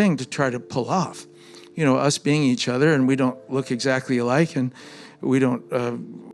thing to try to pull off. You know, us being each other, and we don't look exactly alike, and we don't...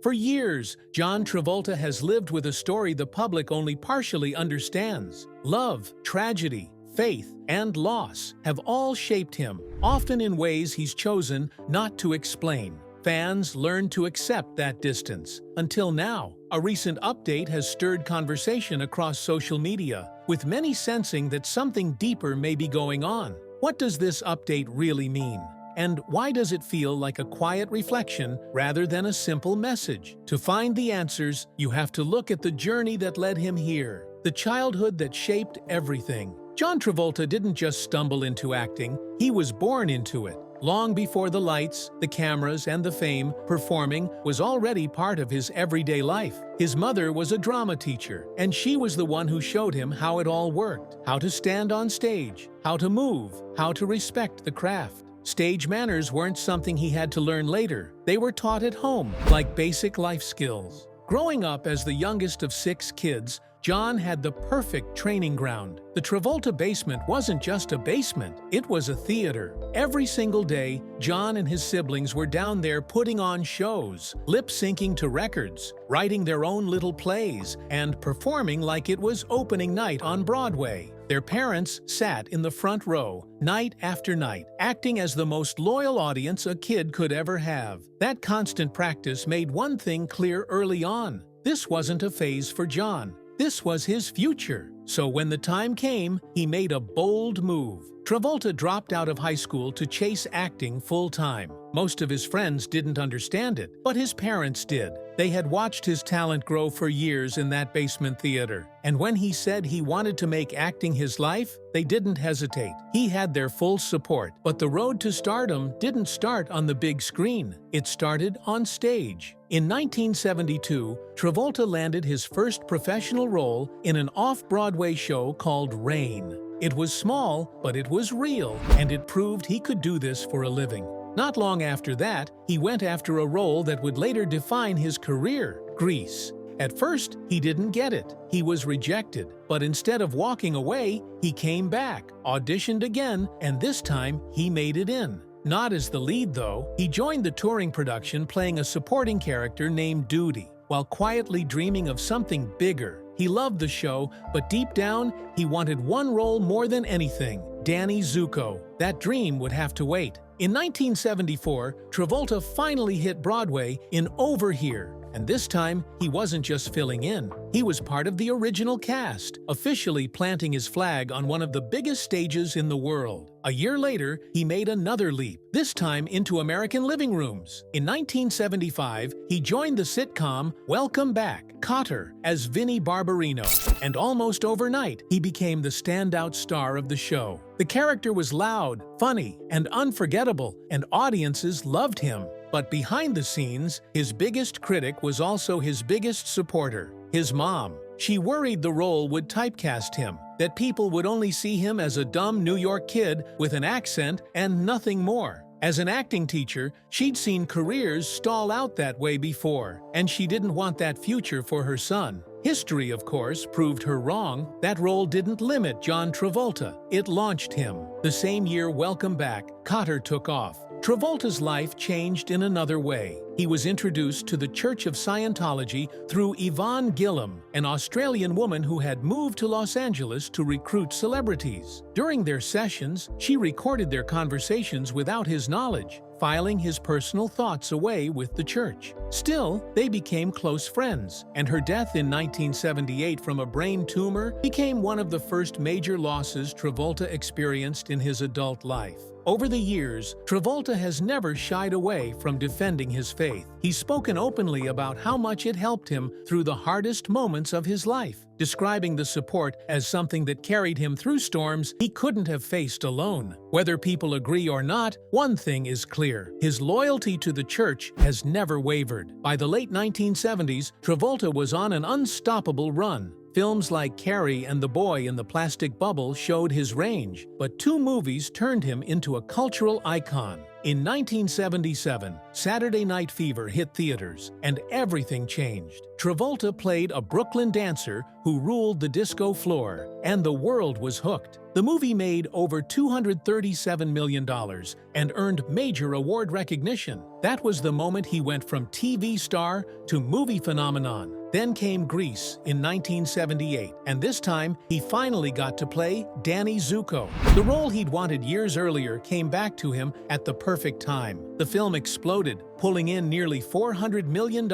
For years, John Travolta has lived with a story the public only partially understands. Love, tragedy, faith, and loss have all shaped him, often in ways he's chosen not to explain. Fans learned to accept that distance. Until now, a recent update has stirred conversation across social media, with many sensing that something deeper may be going on. What does this update really mean? And why does it feel like a quiet reflection rather than a simple message? To find the answers, you have to look at the journey that led him here, the childhood that shaped everything. John Travolta didn't just stumble into acting, he was born into it. Long before the lights, the cameras, and the fame, performing was already part of his everyday life. His mother was a drama teacher, and she was the one who showed him how it all worked, how to stand on stage, how to move, how to respect the craft. Stage manners weren't something he had to learn later. They were taught at home, like basic life skills. Growing up as the youngest of 6 kids, John had the perfect training ground. The Travolta basement wasn't just a basement, it was a theater. Every single day, John and his siblings were down there putting on shows, lip-syncing to records, writing their own little plays, and performing like it was opening night on Broadway. Their parents sat in the front row, night after night, acting as the most loyal audience a kid could ever have. That constant practice made one thing clear early on. This wasn't a phase for John. This was his future. So when the time came, he made a bold move. Travolta dropped out of high school to chase acting full-time. Most of his friends didn't understand it, but his parents did. They had watched his talent grow for years in that basement theater. And when he said he wanted to make acting his life, they didn't hesitate. He had their full support. But the road to stardom didn't start on the big screen. It started on stage. In 1972, Travolta landed his first professional role in an off-Broadway show called Rain. It was small, but it was real, and it proved he could do this for a living. Not long after that, he went after a role that would later define his career, Grease. At first, he didn't get it. He was rejected. But instead of walking away, he came back, auditioned again, and this time he made it in. Not as the lead, though. He joined the touring production playing a supporting character named Duty, while quietly dreaming of something bigger. He loved the show, but deep down, he wanted one role more than anything: Danny Zuko. That dream would have to wait. In 1974, Travolta finally hit Broadway in Over Here. And this time, he wasn't just filling in. He was part of the original cast, officially planting his flag on one of the biggest stages in the world. A year later, he made another leap, this time into American living rooms. In 1975, he joined the sitcom Welcome Back, Kotter, as Vinnie Barbarino. And almost overnight, he became the standout star of the show. The character was loud, funny, and unforgettable, and audiences loved him. But behind the scenes, his biggest critic was also his biggest supporter, his mom. She worried the role would typecast him, that people would only see him as a dumb New York kid with an accent and nothing more. As an acting teacher, she'd seen careers stall out that way before, and she didn't want that future for her son. History, of course, proved her wrong. That role didn't limit John Travolta. It launched him. The same year Welcome Back, Kotter took off. Travolta's life changed in another way. He was introduced to the Church of Scientology through Yvonne Gillam, an Australian woman who had moved to Los Angeles to recruit celebrities. During their sessions, she recorded their conversations without his knowledge, filing his personal thoughts away with the church. Still, they became close friends, and her death in 1978 from a brain tumor became one of the first major losses Travolta experienced in his adult life. Over the years, Travolta has never shied away from defending his faith. He's spoken openly about how much it helped him through the hardest moments of his life, describing the support as something that carried him through storms he couldn't have faced alone. Whether people agree or not, one thing is clear: his loyalty to the church has never wavered. By the late 1970s, Travolta was on an unstoppable run. Films like Carrie and The Boy in the Plastic Bubble showed his range, but 2 movies turned him into a cultural icon. In 1977, Saturday Night Fever hit theaters, and everything changed. Travolta played a Brooklyn dancer who ruled the disco floor, and the world was hooked. The movie made over $237 million and earned major award recognition. That was the moment he went from TV star to movie phenomenon. Then came Grease in 1978, and this time he finally got to play Danny Zuko. The role he'd wanted years earlier came back to him at the perfect time. The film exploded, pulling in nearly $400 million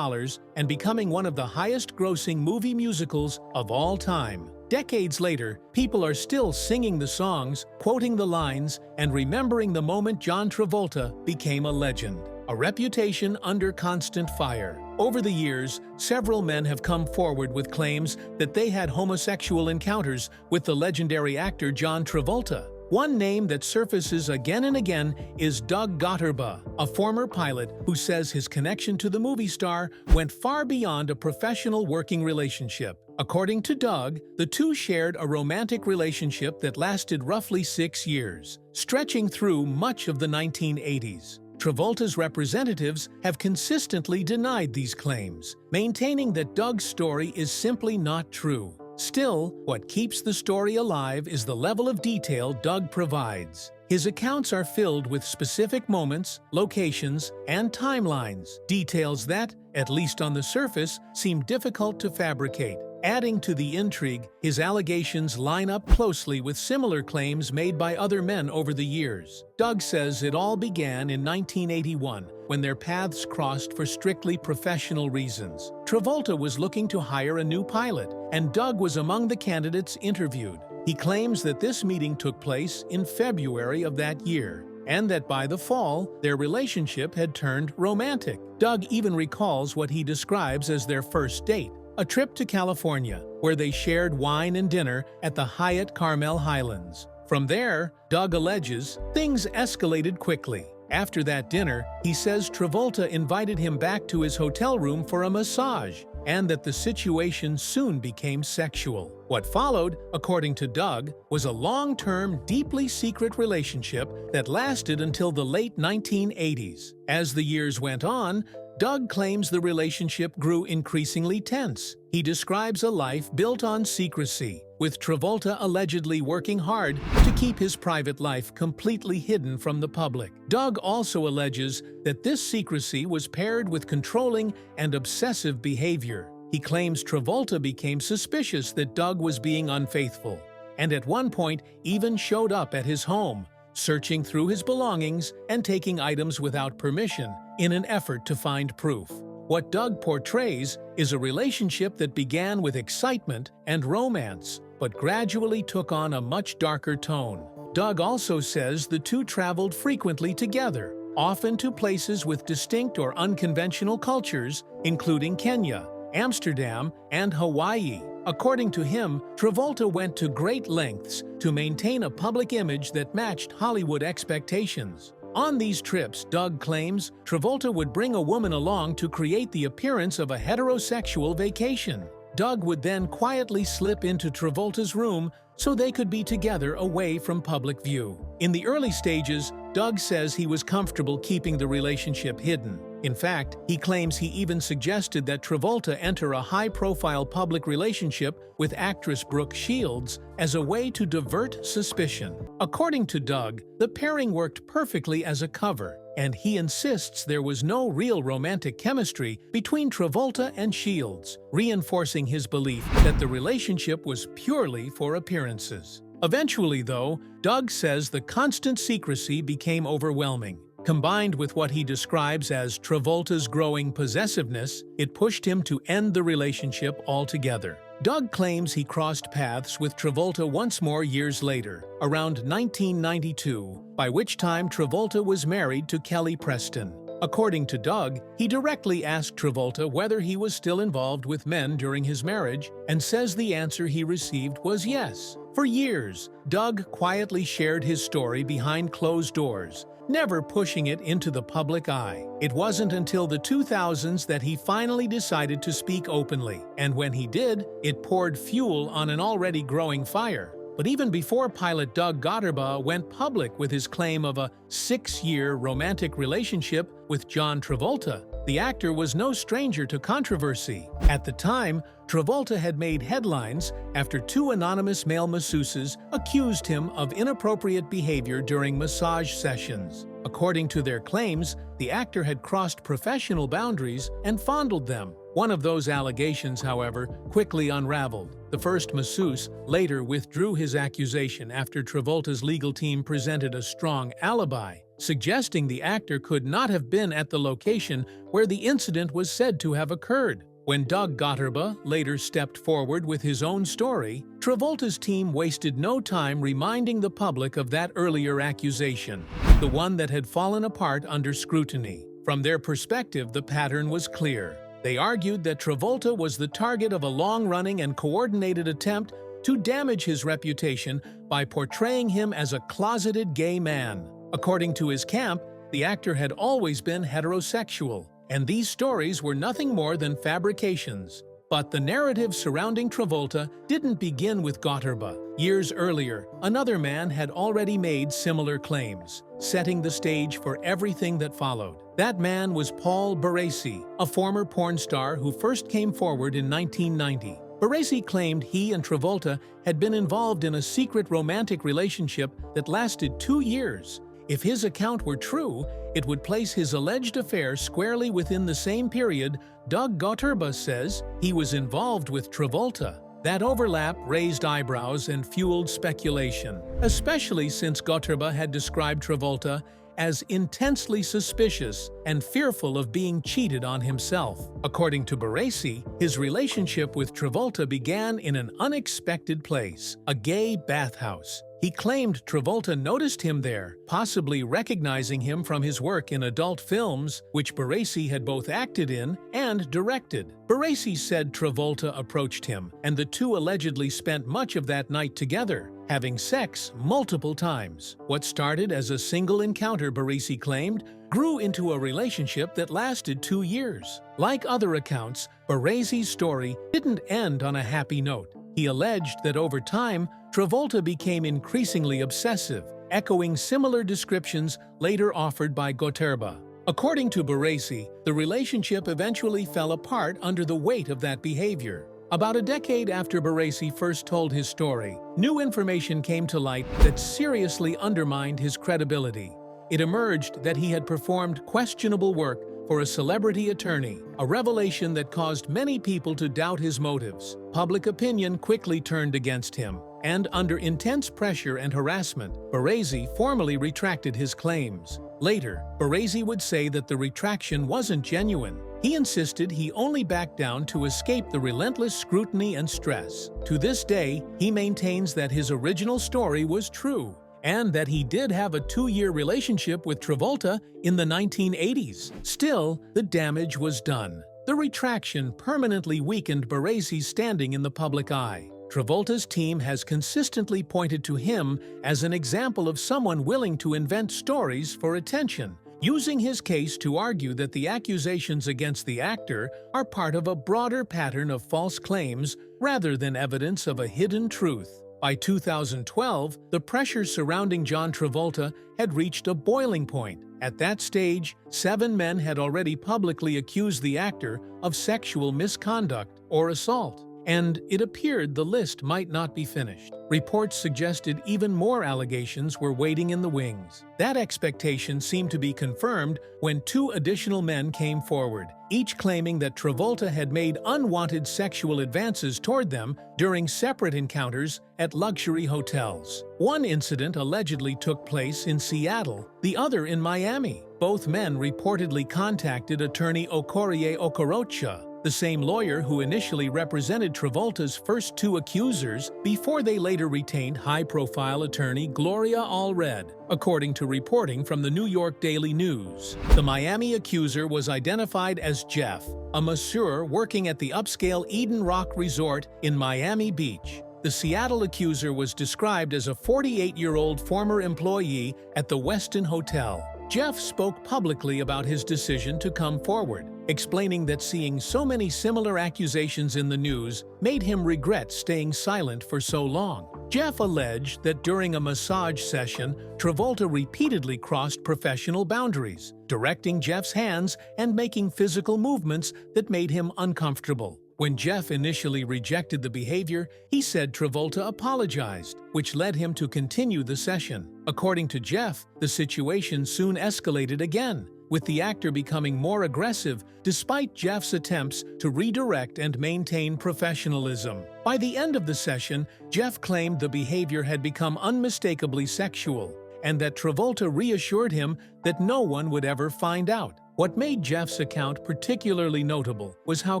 and becoming one of the highest-grossing movie musicals of all time. Decades later, people are still singing the songs, quoting the lines, and remembering the moment John Travolta became a legend. A reputation under constant fire. Over the years, several men have come forward with claims that they had homosexual encounters with the legendary actor John Travolta. One name that surfaces again and again is Doug Gotterba, a former pilot who says his connection to the movie star went far beyond a professional working relationship. According to Doug, the two shared a romantic relationship that lasted roughly 6 years, stretching through much of the 1980s. Travolta's representatives have consistently denied these claims, maintaining that Doug's story is simply not true. Still, what keeps the story alive is the level of detail Doug provides. His accounts are filled with specific moments, locations, and timelines, details that, at least on the surface, seem difficult to fabricate. Adding to the intrigue, his allegations line up closely with similar claims made by other men over the years. Doug says it all began in 1981, when their paths crossed for strictly professional reasons. Travolta was looking to hire a new pilot, and Doug was among the candidates interviewed. He claims that this meeting took place in February of that year, and that by the fall, their relationship had turned romantic. Doug even recalls what he describes as their first date. A trip to California, where they shared wine and dinner at the Hyatt Carmel Highlands. From there, Doug alleges, things escalated quickly. After that dinner, he says Travolta invited him back to his hotel room for a massage, and that the situation soon became sexual. What followed, according to Doug, was a long-term, deeply secret relationship that lasted until the late 1980s. As the years went on, Doug claims the relationship grew increasingly tense. He describes a life built on secrecy, with Travolta allegedly working hard to keep his private life completely hidden from the public. Doug also alleges that this secrecy was paired with controlling and obsessive behavior. He claims Travolta became suspicious that Doug was being unfaithful, and at one point even showed up at his home, searching through his belongings and taking items without permission in an effort to find proof. What Doug portrays is a relationship that began with excitement and romance, but gradually took on a much darker tone. Doug also says the two traveled frequently together, often to places with distinct or unconventional cultures, including Kenya, Amsterdam, and Hawaii. According to him, Travolta went to great lengths to maintain a public image that matched Hollywood expectations. On these trips, Doug claims, Travolta would bring a woman along to create the appearance of a heterosexual vacation. Doug would then quietly slip into Travolta's room so they could be together away from public view. In the early stages, Doug says he was comfortable keeping the relationship hidden. In fact, he claims he even suggested that Travolta enter a high-profile public relationship with actress Brooke Shields as a way to divert suspicion. According to Doug, the pairing worked perfectly as a cover, and he insists there was no real romantic chemistry between Travolta and Shields, reinforcing his belief that the relationship was purely for appearances. Eventually, though, Doug says the constant secrecy became overwhelming. Combined with what he describes as Travolta's growing possessiveness, it pushed him to end the relationship altogether. Doug claims he crossed paths with Travolta once more years later, around 1992, by which time Travolta was married to Kelly Preston. According to Doug, he directly asked Travolta whether he was still involved with men during his marriage, and says the answer he received was yes. For years, Doug quietly shared his story behind closed doors, never pushing it into the public eye. It wasn't until the 2000s that he finally decided to speak openly, and when he did, it poured fuel on an already growing fire. But even before pilot Doug Gotterba went public with his claim of a 6-year romantic relationship with John Travolta, the actor was no stranger to controversy. At the time, Travolta had made headlines after two anonymous male masseuses accused him of inappropriate behavior during massage sessions. According to their claims, the actor had crossed professional boundaries and fondled them. One of those allegations, however, quickly unraveled. The first masseuse later withdrew his accusation after Travolta's legal team presented a strong alibi, suggesting the actor could not have been at the location where the incident was said to have occurred. When Doug Gotterba later stepped forward with his own story, Travolta's team wasted no time reminding the public of that earlier accusation, the one that had fallen apart under scrutiny. From their perspective, the pattern was clear. They argued that Travolta was the target of a long-running and coordinated attempt to damage his reputation by portraying him as a closeted gay man. According to his camp, the actor had always been heterosexual, and these stories were nothing more than fabrications. But the narrative surrounding Travolta didn't begin with Gotterba. Years earlier, another man had already made similar claims, setting the stage for everything that followed. That man was Paul Baresi, a former porn star who first came forward in 1990. Baresi claimed he and Travolta had been involved in a secret romantic relationship that lasted 2 years. If his account were true, it would place his alleged affair squarely within the same period Doug Gotterba says he was involved with Travolta. That overlap raised eyebrows and fueled speculation, especially since Gotterba had described Travolta as intensely suspicious and fearful of being cheated on himself. According to Baresi, his relationship with Travolta began in an unexpected place, a gay bathhouse. He claimed Travolta noticed him there, possibly recognizing him from his work in adult films, which Baresi had both acted in and directed. Baresi said Travolta approached him, and the two allegedly spent much of that night together, having sex multiple times. What started as a single encounter, Baresi claimed, grew into a relationship that lasted 2 years. Like other accounts, Baresi's story didn't end on a happy note. He alleged that over time, Travolta became increasingly obsessive, echoing similar descriptions later offered by Gotterba. According to Baresi, the relationship eventually fell apart under the weight of that behavior. About a decade after Baresi first told his story, new information came to light that seriously undermined his credibility. It emerged that he had performed questionable work for a celebrity attorney, a revelation that caused many people to doubt his motives. Public opinion quickly turned against him, and under intense pressure and harassment, Baresi formally retracted his claims. Later, Baresi would say that the retraction wasn't genuine. He insisted he only backed down to escape the relentless scrutiny and stress. To this day, he maintains that his original story was true, and that he did have a 2-year relationship with Travolta in the 1980s. Still, the damage was done. The retraction permanently weakened Baresi's standing in the public eye. Travolta's team has consistently pointed to him as an example of someone willing to invent stories for attention, using his case to argue that the accusations against the actor are part of a broader pattern of false claims rather than evidence of a hidden truth. By 2012, the pressure surrounding John Travolta had reached a boiling point. At that stage, 7 men had already publicly accused the actor of sexual misconduct or assault, and it appeared the list might not be finished. Reports suggested even more allegations were waiting in the wings. That expectation seemed to be confirmed when 2 additional men came forward, each claiming that Travolta had made unwanted sexual advances toward them during separate encounters at luxury hotels. One incident allegedly took place in Seattle, the other in Miami. Both men reportedly contacted attorney Okorie Okorocha, the same lawyer who initially represented Travolta's first 2 accusers, before they later retained high-profile attorney Gloria Allred, according to reporting from the New York Daily News. The Miami accuser was identified as Jeff, a masseur working at the upscale Eden Rock Resort in Miami Beach. The Seattle accuser was described as a 48-year-old former employee at the Westin Hotel. Jeff spoke publicly about his decision to come forward, explaining that seeing so many similar accusations in the news made him regret staying silent for so long. Jeff alleged that during a massage session, Travolta repeatedly crossed professional boundaries, directing Jeff's hands and making physical movements that made him uncomfortable. When Jeff initially rejected the behavior, he said Travolta apologized, which led him to continue the session. According to Jeff, the situation soon escalated again, with the actor becoming more aggressive despite Jeff's attempts to redirect and maintain professionalism. By the end of the session, Jeff claimed the behavior had become unmistakably sexual, and that Travolta reassured him that no one would ever find out. What made Jeff's account particularly notable was how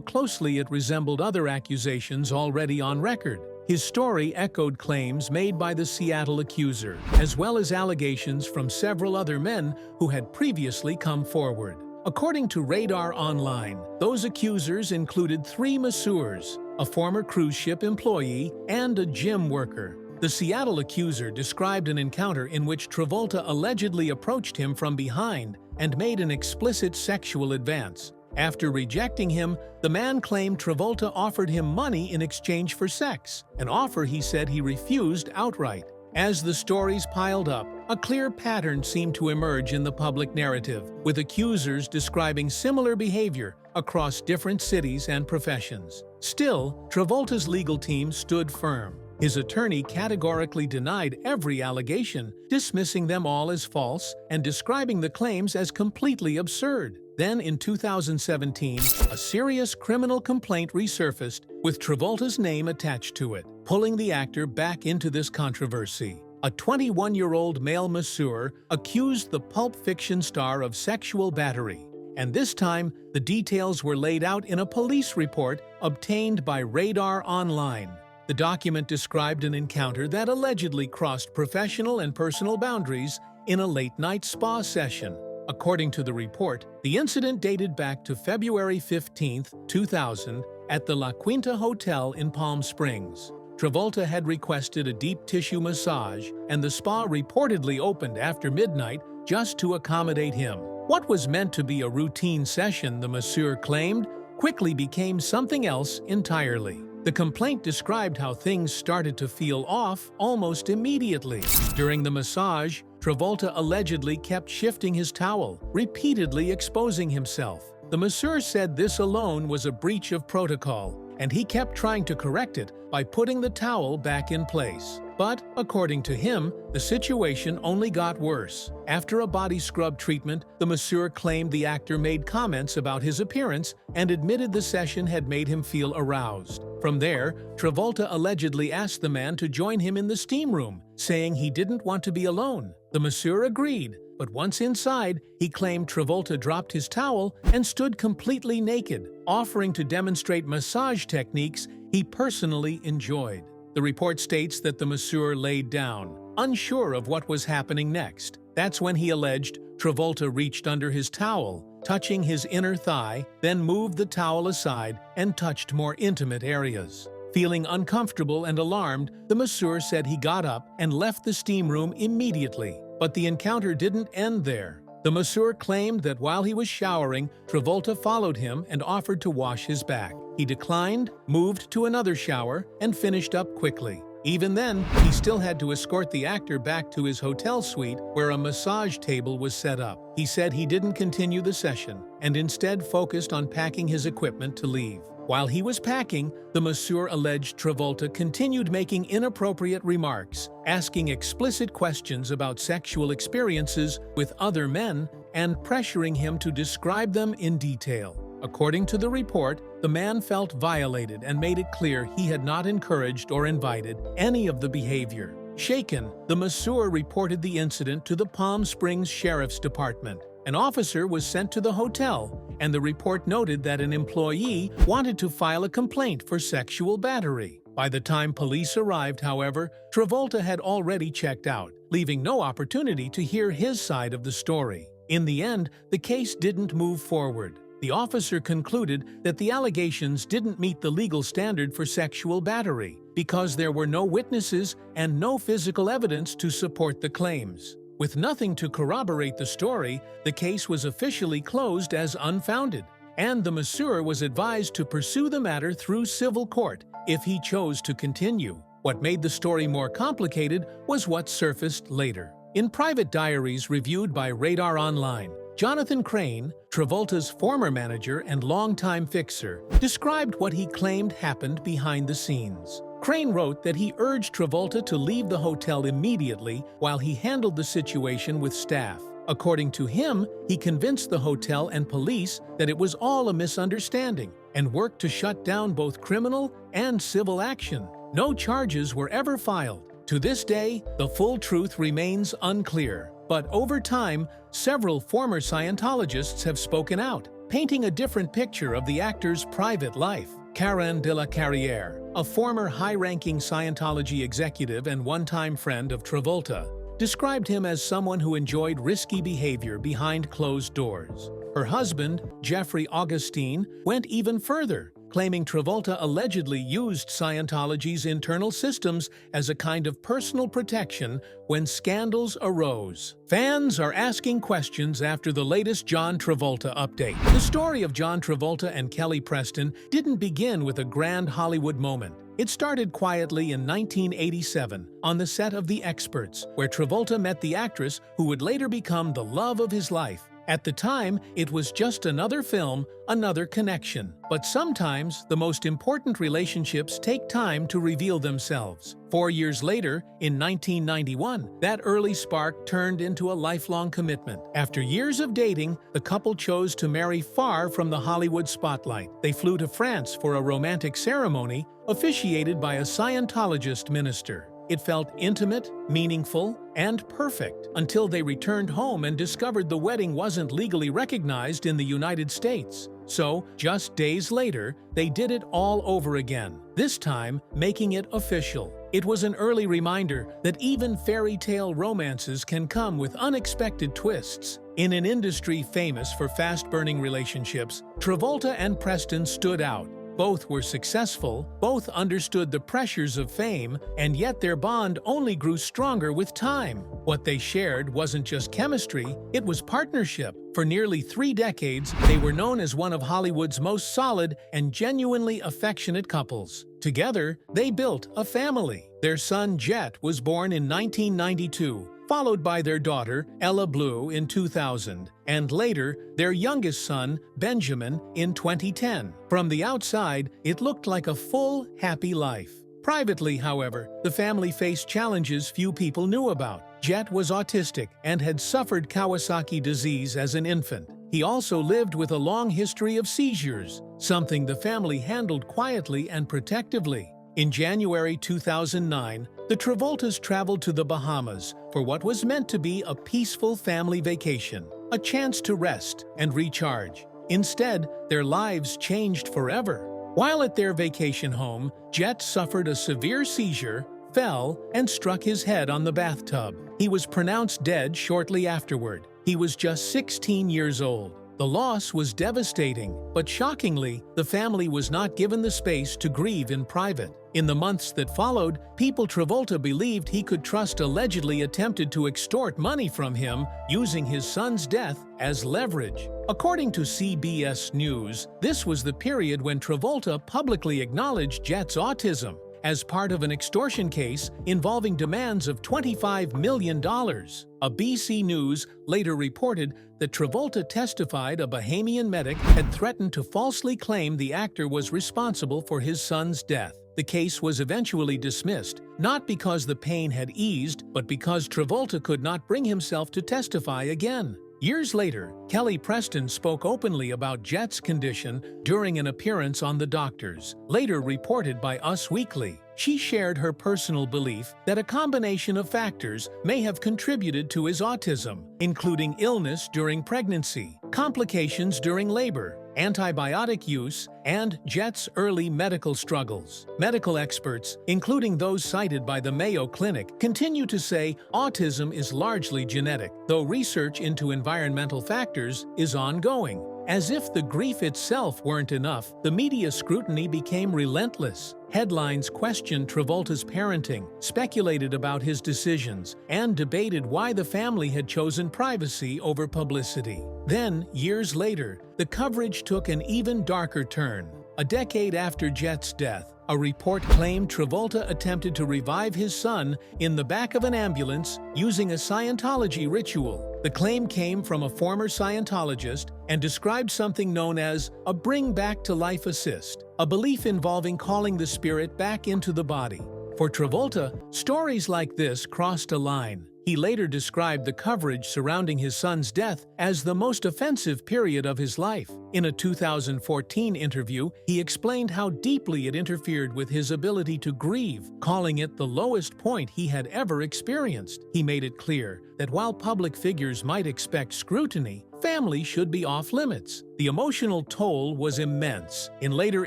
closely it resembled other accusations already on record. His story echoed claims made by the Seattle accuser, as well as allegations from several other men who had previously come forward. According to Radar Online, those accusers included 3 masseurs, a former cruise ship employee, and a gym worker. The Seattle accuser described an encounter in which Travolta allegedly approached him from behind and made an explicit sexual advance. After rejecting him, the man claimed Travolta offered him money in exchange for sex, an offer he said he refused outright. As the stories piled up, a clear pattern seemed to emerge in the public narrative, with accusers describing similar behavior across different cities and professions. Still, Travolta's legal team stood firm. His attorney categorically denied every allegation, dismissing them all as false and describing the claims as completely absurd. Then, in 2017, a serious criminal complaint resurfaced with Travolta's name attached to it, pulling the actor back into this controversy. A 21-year-old male masseur accused the Pulp Fiction star of sexual battery, and this time, the details were laid out in a police report obtained by Radar Online. The document described an encounter that allegedly crossed professional and personal boundaries in a late-night spa session. According to the report, the incident dated back to February 15, 2000, at the La Quinta Hotel in Palm Springs. Travolta had requested a deep tissue massage, and the spa reportedly opened after midnight just to accommodate him. What was meant to be a routine session, the masseur claimed, quickly became something else entirely. The complaint described how things started to feel off almost immediately. During the massage, Travolta allegedly kept shifting his towel, repeatedly exposing himself. The masseur said this alone was a breach of protocol, and he kept trying to correct it by putting the towel back in place. But, according to him, the situation only got worse. After a body scrub treatment, the masseur claimed the actor made comments about his appearance and admitted the session had made him feel aroused. From there, Travolta allegedly asked the man to join him in the steam room, saying he didn't want to be alone. The masseur agreed, but once inside, he claimed Travolta dropped his towel and stood completely naked, offering to demonstrate massage techniques he personally enjoyed. The report states that the masseur laid down, unsure of what was happening next. That's when he alleged Travolta reached under his towel, touching his inner thigh, then moved the towel aside and touched more intimate areas. Feeling uncomfortable and alarmed, the masseur said he got up and left the steam room immediately. But the encounter didn't end there. The masseur claimed that while he was showering, Travolta followed him and offered to wash his back. He declined, moved to another shower, and finished up quickly. Even then, he still had to escort the actor back to his hotel suite where a massage table was set up. He said he didn't continue the session and instead focused on packing his equipment to leave. While he was packing, the masseur alleged Travolta continued making inappropriate remarks, asking explicit questions about sexual experiences with other men, and pressuring him to describe them in detail. According to the report, the man felt violated and made it clear he had not encouraged or invited any of the behavior. Shaken, the masseur reported the incident to the Palm Springs Sheriff's Department. An officer was sent to the hotel, and the report noted that an employee wanted to file a complaint for sexual battery. By the time police arrived, however, Travolta had already checked out, leaving no opportunity to hear his side of the story. In the end, the case didn't move forward. The officer concluded that the allegations didn't meet the legal standard for sexual battery because there were no witnesses and no physical evidence to support the claims. With nothing to corroborate the story, the case was officially closed as unfounded, and the masseur was advised to pursue the matter through civil court if he chose to continue. What made the story more complicated was what surfaced later. In private diaries reviewed by Radar Online, Jonathan Crane, Travolta's former manager and longtime fixer, described what he claimed happened behind the scenes. Crane wrote that he urged Travolta to leave the hotel immediately while he handled the situation with staff. According to him, he convinced the hotel and police that it was all a misunderstanding and worked to shut down both criminal and civil action. No charges were ever filed. To this day, the full truth remains unclear. But over time, several former Scientologists have spoken out, painting a different picture of the actor's private life. Karen de la Carrière, a former high-ranking Scientology executive and one-time friend of Travolta, described him as someone who enjoyed risky behavior behind closed doors. Her husband, Jeffrey Augustine, went even further, claiming Travolta allegedly used Scientology's internal systems as a kind of personal protection when scandals arose. Fans are asking questions after the latest John Travolta update. The story of John Travolta and Kelly Preston didn't begin with a grand Hollywood moment. It started quietly in 1987 on the set of The Experts, where Travolta met the actress who would later become the love of his life. At the time, it was just another film, another connection. But sometimes, the most important relationships take time to reveal themselves. 4 years later, in 1991, that early spark turned into a lifelong commitment. After years of dating, the couple chose to marry far from the Hollywood spotlight. They flew to France for a romantic ceremony, officiated by a Scientologist minister. It felt intimate, meaningful, and perfect until they returned home and discovered the wedding wasn't legally recognized in the United States. So, just days later, they did it all over again, this time making it official. It was an early reminder that even fairy tale romances can come with unexpected twists. In an industry famous for fast-burning relationships, Travolta and Preston stood out. Both were successful, both understood the pressures of fame, and yet their bond only grew stronger with time. What they shared wasn't just chemistry, it was partnership. For nearly 3 decades, they were known as one of Hollywood's most solid and genuinely affectionate couples. Together, they built a family. Their son Jett was born in 1992. Followed by their daughter, Ella Blue, in 2000, and later, their youngest son, Benjamin, in 2010. From the outside, it looked like a full, happy life. Privately, however, the family faced challenges few people knew about. Jett was autistic and had suffered Kawasaki disease as an infant. He also lived with a long history of seizures, something the family handled quietly and protectively. In January 2009, the Travoltas traveled to the Bahamas for what was meant to be a peaceful family vacation, a chance to rest and recharge. Instead, their lives changed forever. While at their vacation home, Jett suffered a severe seizure, fell, and struck his head on the bathtub. He was pronounced dead shortly afterward. He was just 16 years old. The loss was devastating, but shockingly, the family was not given the space to grieve in private. In the months that followed, people Travolta believed he could trust allegedly attempted to extort money from him, using his son's death as leverage. According to CBS News, this was the period when Travolta publicly acknowledged Jett's autism as part of an extortion case involving demands of $25 million. A BC News later reported that Travolta testified a Bahamian medic had threatened to falsely claim the actor was responsible for his son's death. The case was eventually dismissed, not because the pain had eased, but because Travolta could not bring himself to testify again. Years later, Kelly Preston spoke openly about Jett's condition during an appearance on The Doctors, later reported by Us Weekly. She shared her personal belief that a combination of factors may have contributed to his autism, including illness during pregnancy, complications during labor, antibiotic use, and Jett's early medical struggles. Medical experts, including those cited by the Mayo Clinic, continue to say autism is largely genetic, though research into environmental factors is ongoing. As if the grief itself weren't enough, the media scrutiny became relentless. Headlines questioned Travolta's parenting, speculated about his decisions, and debated why the family had chosen privacy over publicity. Then, years later, the coverage took an even darker turn. A decade after Jett's death, a report claimed Travolta attempted to revive his son in the back of an ambulance using a Scientology ritual. The claim came from a former Scientologist and described something known as a bring back to life assist, a belief involving calling the spirit back into the body. For Travolta, stories like this crossed a line. He later described the coverage surrounding his son's death as the most offensive period of his life. In a 2014 interview, he explained how deeply it interfered with his ability to grieve, calling it the lowest point he had ever experienced. He made it clear that while public figures might expect scrutiny, family should be off limits. The emotional toll was immense. In later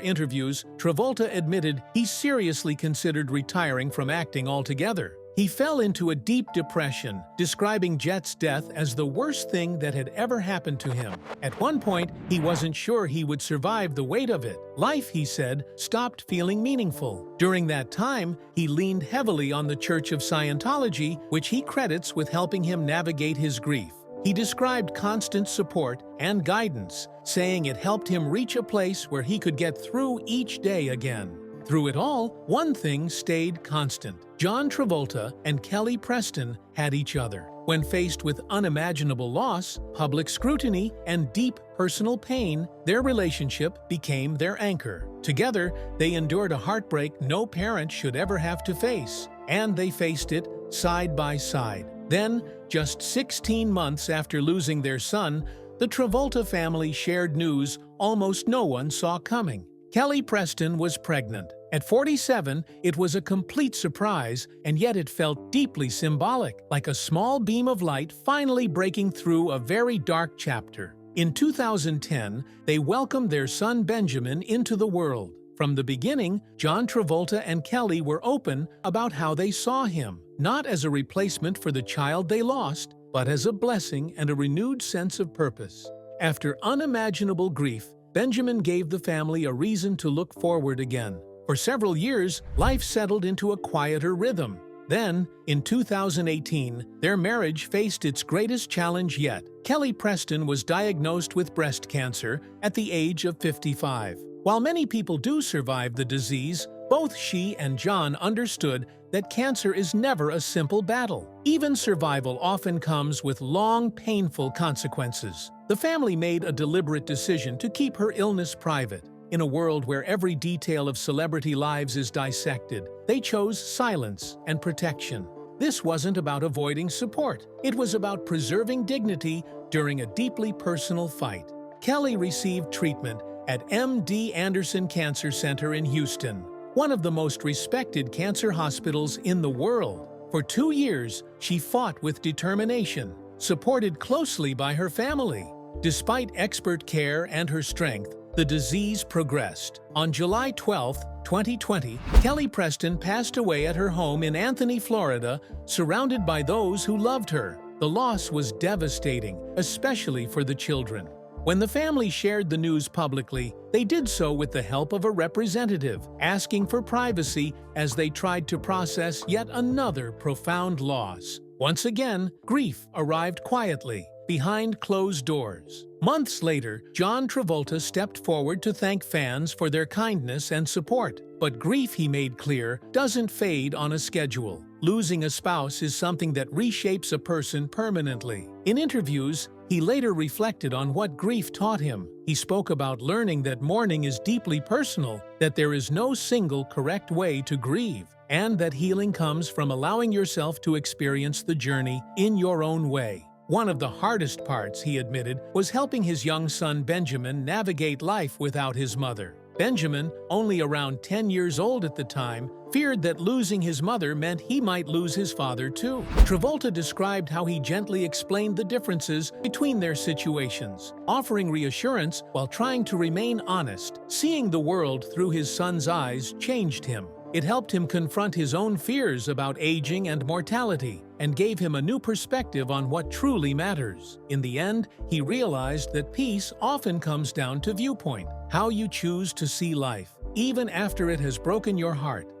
interviews, Travolta admitted he seriously considered retiring from acting altogether. He fell into a deep depression, describing Jett's death as the worst thing that had ever happened to him. At one point, he wasn't sure he would survive the weight of it. Life, he said, stopped feeling meaningful. During that time, he leaned heavily on the Church of Scientology, which he credits with helping him navigate his grief. He described constant support and guidance, saying it helped him reach a place where he could get through each day again. Through it all, one thing stayed constant. John Travolta and Kelly Preston had each other. When faced with unimaginable loss, public scrutiny, and deep personal pain, their relationship became their anchor. Together, they endured a heartbreak no parent should ever have to face, and they faced it side by side. Then, just 16 months after losing their son, the Travolta family shared news almost no one saw coming. Kelly Preston was pregnant. At 47, it was a complete surprise, and yet it felt deeply symbolic, like a small beam of light finally breaking through a very dark chapter. In 2010, they welcomed their son Benjamin into the world. From the beginning, John Travolta and Kelly were open about how they saw him, not as a replacement for the child they lost, but as a blessing and a renewed sense of purpose. After unimaginable grief, Benjamin gave the family a reason to look forward again. For several years, life settled into a quieter rhythm. Then, in 2018, their marriage faced its greatest challenge yet. Kelly Preston was diagnosed with breast cancer at the age of 55. While many people do survive the disease, both she and John understood that cancer is never a simple battle. Even survival often comes with long, painful consequences. The family made a deliberate decision to keep her illness private. In a world where every detail of celebrity lives is dissected, they chose silence and protection. This wasn't about avoiding support. It was about preserving dignity during a deeply personal fight. Kelly received treatment at MD Anderson Cancer Center in Houston, one of the most respected cancer hospitals in the world. For 2 years, she fought with determination, supported closely by her family. Despite expert care and her strength, the disease progressed. On July 12, 2020, Kelly Preston passed away at her home in Anthony, Florida, surrounded by those who loved her. The loss was devastating, especially for the children. When the family shared the news publicly, they did so with the help of a representative, asking for privacy as they tried to process yet another profound loss. Once again, grief arrived quietly, behind closed doors. Months later, John Travolta stepped forward to thank fans for their kindness and support. But grief, he made clear, doesn't fade on a schedule. Losing a spouse is something that reshapes a person permanently. In interviews, he later reflected on what grief taught him. He spoke about learning that mourning is deeply personal, that there is no single correct way to grieve, and that healing comes from allowing yourself to experience the journey in your own way. One of the hardest parts, he admitted, was helping his young son Benjamin navigate life without his mother. Benjamin, only around 10 years old at the time, feared that losing his mother meant he might lose his father too. Travolta described how he gently explained the differences between their situations, offering reassurance while trying to remain honest. Seeing the world through his son's eyes changed him. It helped him confront his own fears about aging and mortality, and gave him a new perspective on what truly matters. In the end, he realized that peace often comes down to viewpoint, how you choose to see life, even after it has broken your heart.